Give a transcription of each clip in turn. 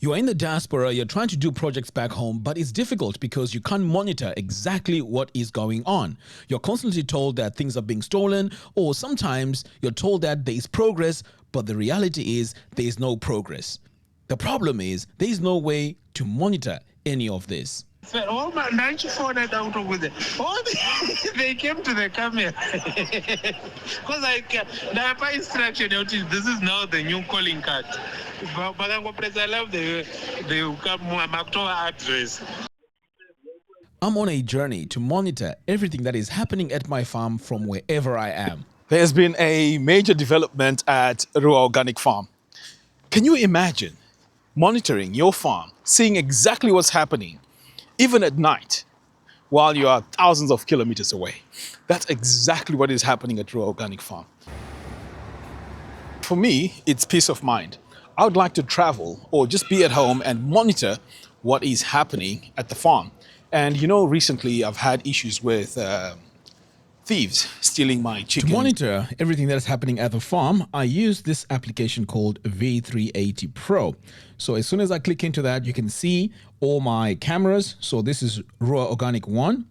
You are in the diaspora, you're trying to do projects back home, but it's difficult because you can't monitor exactly what is going on. You're constantly told that things are being stolen, or sometimes you're told that there is progress, but the reality is there is no progress. The problem is there is no way to monitor any of this. All my 94 night out with it. They came to the camera. Because the instruction, this is now the new calling card. But I love the address. I'm on a journey to monitor everything that is happening at my farm from wherever I am. There's been a major development at Ruwa Organic Farm. Can you imagine monitoring your farm, seeing exactly what's happening, even at night, while you are thousands of kilometers away? That's exactly what is happening at Ruwa Organic Farm. For me, it's peace of mind. I would like to travel or just be at home and monitor what is happening at the farm. And recently I've had issues with thieves stealing my chicken. To monitor everything that is happening at the farm, I use this application called V380 Pro. So as soon as I click into that, you can see all my cameras. So this is Ruwa Organic 1.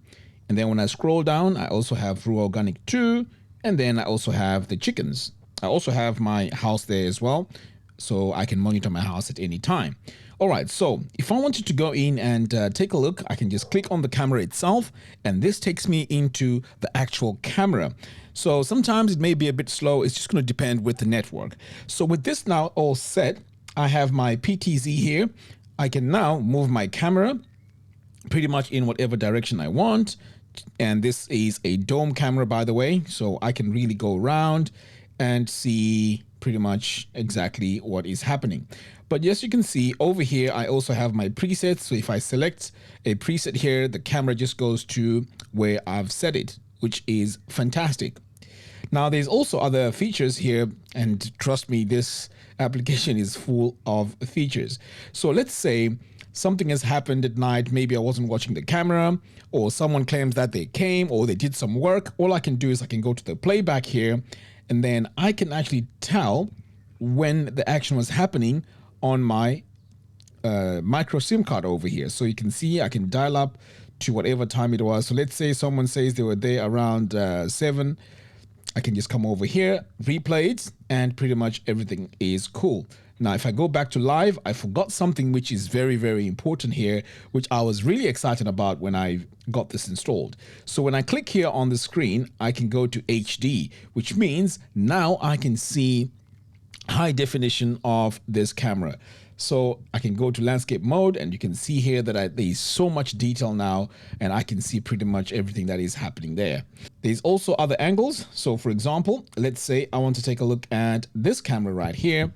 And then when I scroll down, I also have Ruwa Organic 2. And then I also have the chickens. I also have my house there as well, so I can monitor my house at any time. All right, so if I wanted to go in and take a look, I can just click on the camera itself, and this takes me into the actual camera. So sometimes it may be a bit slow. It's just going to depend with the network. So with this now all set, I have my PTZ here. I can now move my camera pretty much in whatever direction I want. And this is a dome camera, by the way, so I can really go around and see pretty much exactly what is happening. But as you can see over here, I also have my presets. So if I select a preset here, the camera just goes to where I've set it, which is fantastic. Now there's also other features here, and trust me, this application is full of features. So let's say something has happened at night. Maybe I wasn't watching the camera, or someone claims that they came or they did some work. All I can do is I can go to the playback here, and then I can actually tell when the action was happening on my micro SIM card over here. So you can see I can dial up to whatever time it was. So let's say someone says they were there around 7. I can just come over here, replay it, and pretty much everything is cool. Now, if I go back to live, I forgot something which is very, very important here, which I was really excited about when I got this installed. So when I click here on the screen, I can go to HD, which means now I can see high definition of this camera. So I can go to landscape mode, and you can see here that there is so much detail now, and I can see pretty much everything that is happening there. There's also other angles. So for example, let's say I want to take a look at this camera right here.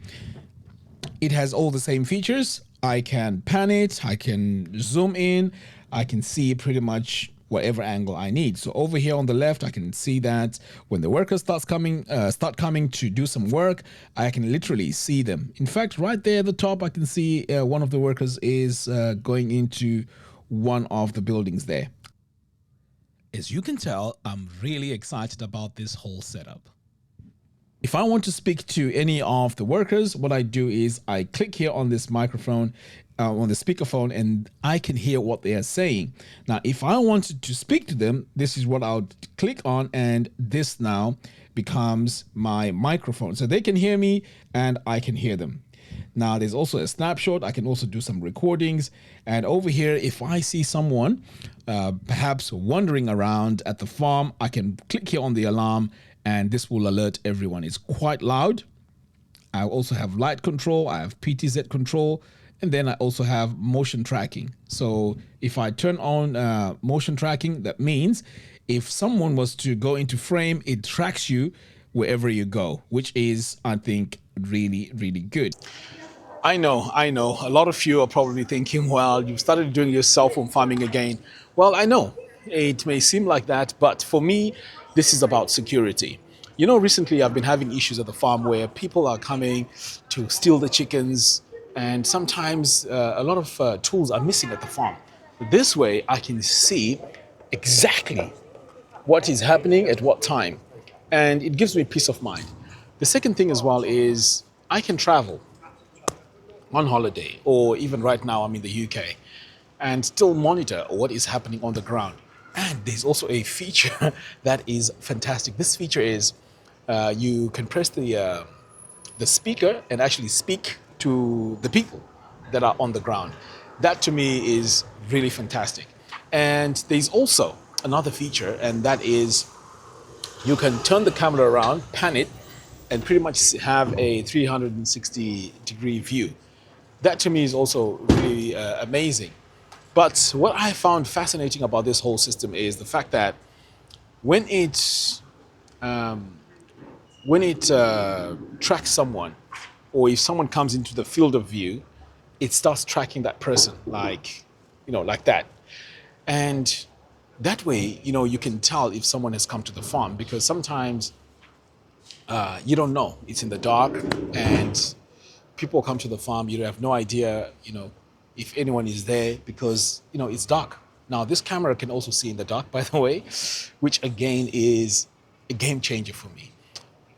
It has all the same features. I can pan it, I can zoom in, I can see pretty much whatever angle I need. So over here on the left, I can see that when the workers start coming to do some work, I can literally see them. In fact, right there at the top, I can see one of the workers is going into one of the buildings there. As you can tell, I'm really excited about this whole setup. If I want to speak to any of the workers, what I do is I click here on this microphone, on the speakerphone, and I can hear what they are saying. Now, if I wanted to speak to them, this is what I'll click on, and this now becomes my microphone. So they can hear me and I can hear them. Now, there's also a snapshot. I can also do some recordings. And over here, if I see someone perhaps wandering around at the farm, I can click here on the alarm, and this will alert everyone. It's quite loud. I also have light control. I have PTZ control. And then I also have motion tracking. So if I turn on motion tracking, that means if someone was to go into frame, it tracks you wherever you go, which is, I think, really, really good. I know. A lot of you are probably thinking, well, you've started doing your cell phone farming again. Well, I know it may seem like that, but for me, this is about security. Recently I've been having issues at the farm where people are coming to steal the chickens, and sometimes a lot of tools are missing at the farm. This way I can see exactly what is happening at what time, and it gives me peace of mind. The second thing as well is I can travel. on holiday, or even right now I'm in the UK, and still monitor what is happening on the ground. And there's also a feature that is fantastic. This feature is you can press the speaker and actually speak to the people that are on the ground. That to me is really fantastic. And there's also another feature, and that is you can turn the camera around, pan it, and pretty much have a 360-degree view. That to me is also really amazing. But what I found fascinating about this whole system is the fact that when it tracks someone, or if someone comes into the field of view, it starts tracking that person like that. And that way, you can tell if someone has come to the farm, because sometimes you don't know. It's in the dark, and people come to the farm. You have no idea, if anyone is there, because, it's dark. Now, this camera can also see in the dark, by the way, which again is a game changer for me.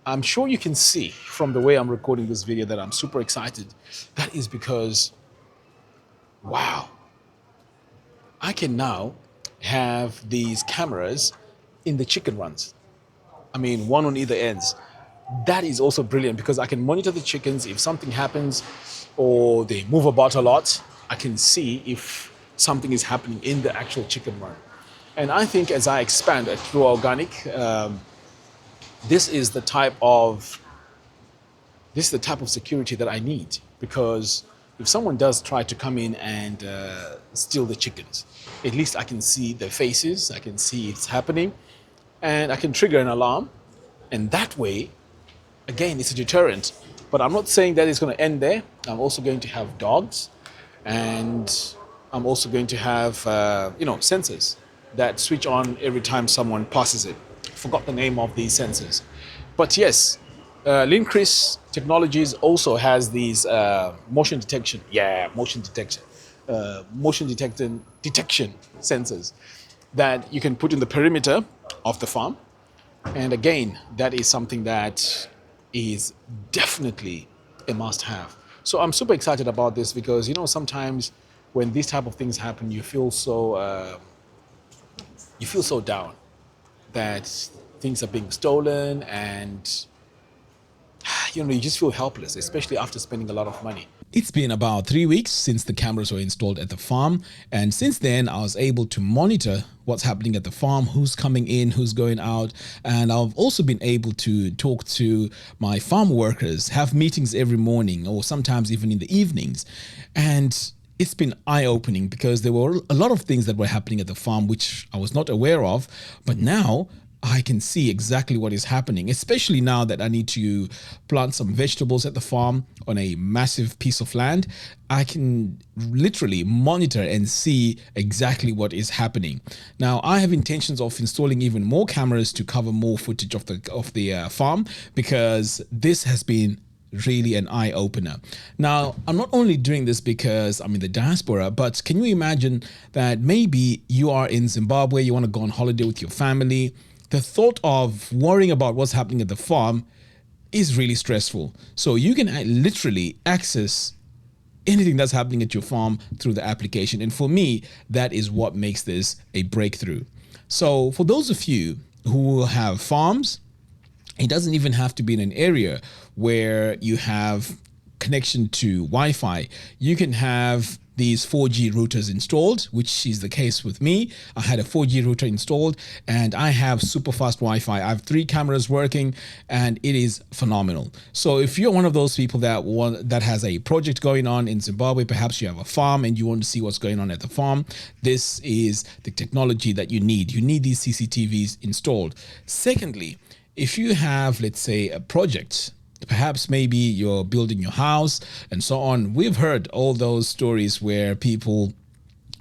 I'm sure you can see from the way I'm recording this video that I'm super excited. That is because, wow, I can now have these cameras in the chicken runs. I mean, one on either ends. That is also brilliant because I can monitor the chickens. If something happens or they move about a lot, I can see if something is happening in the actual chicken run. And I think as I expand at Ruwa Organic, this is the type of security that I need, because if someone does try to come in and steal the chickens, at least I can see their faces, I can see it's happening, and I can trigger an alarm. And that way, again, it's a deterrent. But I'm not saying that it's going to end there. I'm also going to have dogs, and I'm also going to have sensors that switch on every time someone passes it. Forgot the name of these sensors. But yes, Linkris Technologies also has these motion detection sensors that you can put in the perimeter of the farm. And again, that is something that is definitely a must-have. So I'm super excited about this because, sometimes when these type of things happen, you feel so down that things are being stolen, and you just feel helpless, especially after spending a lot of money. It's been about 3 weeks since the cameras were installed at the farm, and since then I was able to monitor what's happening at the farm, who's coming in, who's going out, and I've also been able to talk to my farm workers, have meetings every morning or sometimes even in the evenings. And it's been eye-opening because there were a lot of things that were happening at the farm which I was not aware of, but now I can see exactly what is happening, especially now that I need to plant some vegetables at the farm on a massive piece of land. I can literally monitor and see exactly what is happening. Now, I have intentions of installing even more cameras to cover more footage of the farm, because this has been really an eye-opener. Now, I'm not only doing this because I'm in the diaspora, but can you imagine that maybe you are in Zimbabwe, you want to go on holiday with your family? The thought of worrying about what's happening at the farm is really stressful. So you can literally access anything that's happening at your farm through the application. And for me, that is what makes this a breakthrough. So for those of you who have farms, it doesn't even have to be in an area where you have connection to Wi-Fi. You can have these 4G routers installed, which is the case with me. I had a 4G router installed and I have super fast Wi-Fi. I have 3 cameras working and it is phenomenal. So if you're one of those people that has a project going on in Zimbabwe, perhaps you have a farm and you want to see what's going on at the farm, this is the technology that you need. You need these CCTVs installed. Secondly, if you have, let's say, a project, perhaps maybe you're building your house and so on. We've heard all those stories where people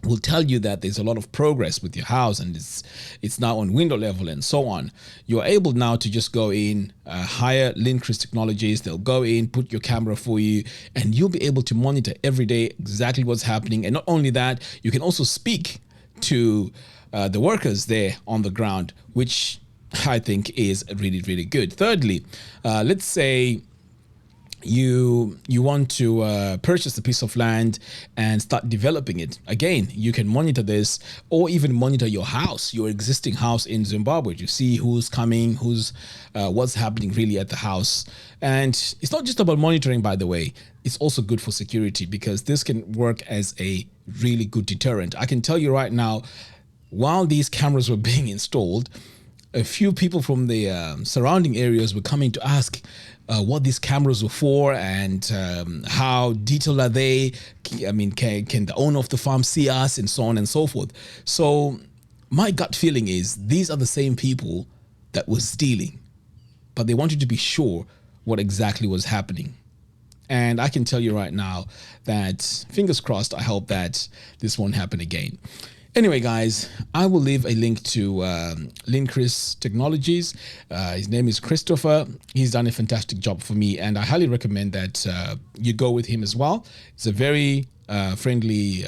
will tell you that there's a lot of progress with your house and it's now on window level and so on. You're able now to just go in, hire Linkris Technologies. They'll go in, put your camera for you, and you'll be able to monitor every day exactly what's happening. And not only that, you can also speak to the workers there on the ground, which I think is really, really good. Thirdly, let's say you want to purchase a piece of land and start developing it. Again, you can monitor this, or even monitor your house, your existing house in Zimbabwe, to see who's coming, who's what's happening really at the house. And it's not just about monitoring, by the way. It's also good for security, because this can work as a really good deterrent. I can tell you right now, while these cameras were being installed, a few people from the surrounding areas were coming to ask what these cameras were for, and how detailed are they. I mean, can the owner of the farm see us, and so on and so forth. So my gut feeling is these are the same people that were stealing, but they wanted to be sure what exactly was happening. And I can tell you right now that, fingers crossed, I hope that this won't happen again. Anyway, guys, I will leave a link to Lincris Technologies. His name is Christopher. He's done a fantastic job for me, and I highly recommend that you go with him as well. He's a very friendly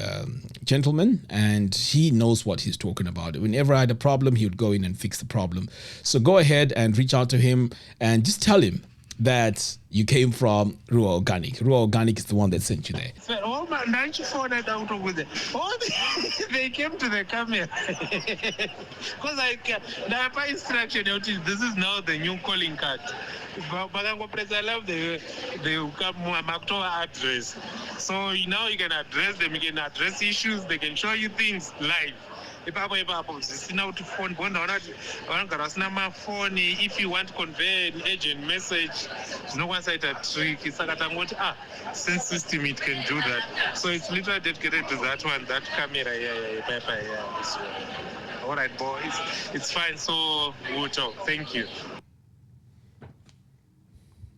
gentleman, and he knows what he's talking about. Whenever I had a problem, he would go in and fix the problem. So go ahead and reach out to him and just tell him that you came from Ruwa Organic. Ruwa Organic is the one that sent you there. Oh man, don't you phone it out with it? Oh, they came to the camera. Because the instruction, this is now the new calling card. But I love the Maktoa address. So now you can address them, you can address issues, they can show you things live. If you want to convey an agent message, no one side a trick. It's since system it can do that. So it's literally dedicated to that one, that camera. Yeah. So, all right, boys, it's fine. So we'll talk. Thank you.